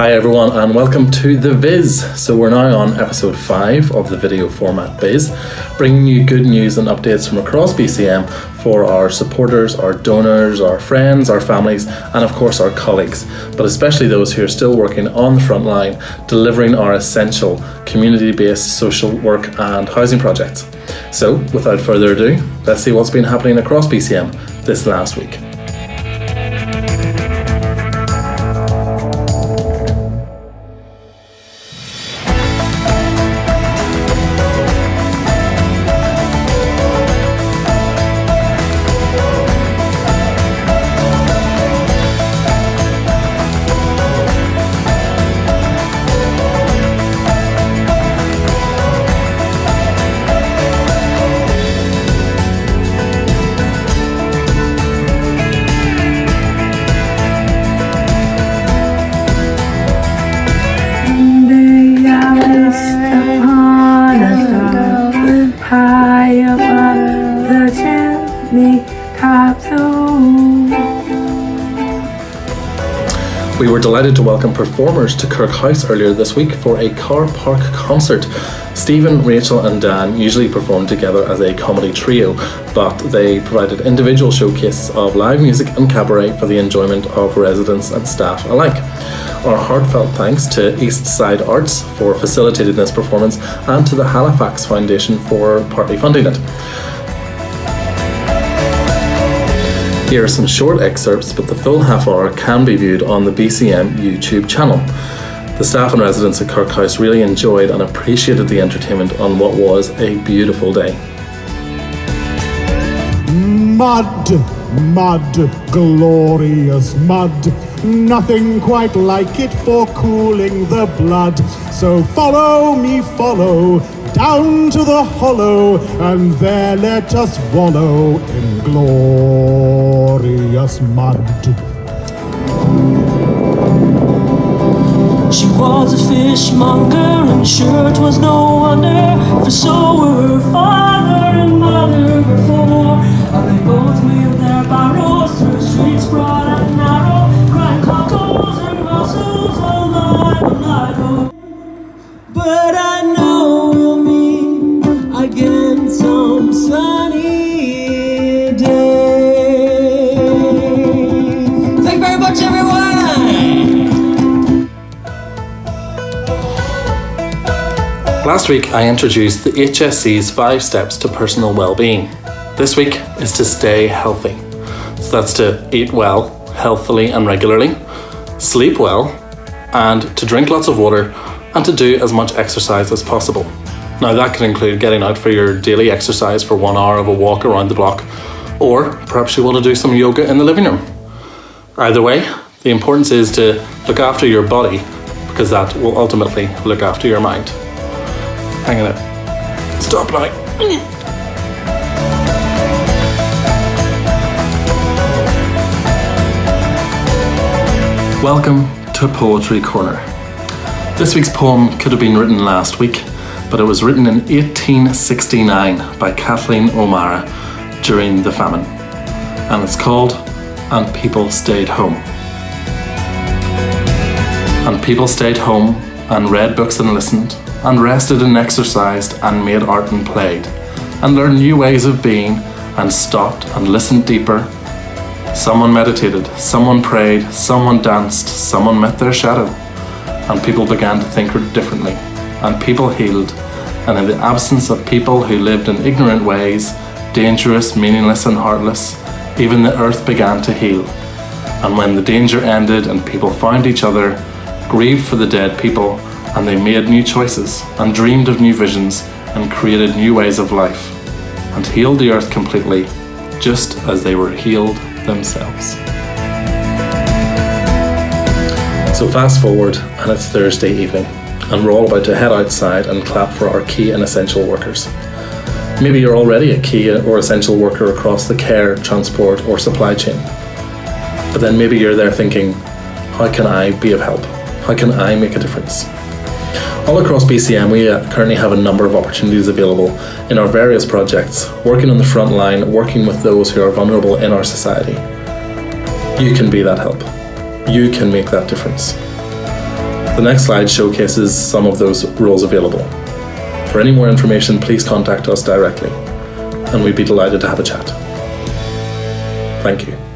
Hi everyone and welcome to The Viz. So we're now on episode 5 of the video format Viz, bringing you good news and updates from across BCM for our supporters, our donors, our friends, our families and of course our colleagues, but especially those who are still working on the front line delivering our essential community-based social work and housing projects. So without further ado, let's see what's been happening across BCM this last week. We were delighted to welcome performers to Kirk House earlier this week for a car park concert. Stephen, Rachel and Dan usually perform together as a comedy trio, but they provided individual showcases of live music and cabaret for the enjoyment of residents and staff alike. Our heartfelt thanks to East Side Arts for facilitating this performance and to the Halifax Foundation for partly funding it. Here are some short excerpts, but the full half hour can be viewed on the BCM YouTube channel. The staff and residents at Kirk House really enjoyed and appreciated the entertainment on what was a beautiful day. Mud, glorious mud. Nothing quite like it for cooling the blood. So follow me, follow, down to the hollow, and there let us wallow in glorious mud. She was a fishmonger, and sure 'twas no wonder, for so were her father and mother before. And they both wheeled their barrows through streets broad and narrow, crying cockles and mussels alive, alive, oh. But I know we'll meet again some sunny day. Thank you very much, everyone! Last week I introduced the HSC's 5 steps to personal well-being. This week is to stay healthy. So that's to eat well, healthily and regularly, sleep well, and to drink lots of water and to do as much exercise as possible. Now that can include getting out for your daily exercise for 1 hour of a walk around the block, or perhaps you want to do some yoga in the living room. Either way, the importance is to look after your body because that will ultimately look after your mind. Hang on it. Stop now. Welcome to Poetry Corner. This week's poem could have been written last week, but it was written in 1869 by Kathleen O'Mara during the famine. And it's called And People Stayed Home. And people stayed home and read books and listened, and rested and exercised and made art and played, and learned new ways of being, and stopped and listened deeper. Someone meditated, someone prayed, someone danced, someone met their shadow, and people began to think differently, and people healed, and in the absence of people who lived in ignorant ways, dangerous, meaningless and heartless, even the earth began to heal. And when the danger ended and people found each other, grieved for the dead people, and they made new choices and dreamed of new visions and created new ways of life and healed the earth completely, just as they were healed themselves. So fast forward and it's Thursday evening and we're all about to head outside and clap for our key and essential workers. Maybe you're already a key or essential worker across the care, transport or supply chain. But then maybe you're there thinking, how can I be of help? How can I make a difference? All across BCM, we currently have a number of opportunities available in our various projects, working on the front line, working with those who are vulnerable in our society. You can be that help. You can make that difference. The next slide showcases some of those roles available. For any more information, please contact us directly, and we'd be delighted to have a chat. Thank you.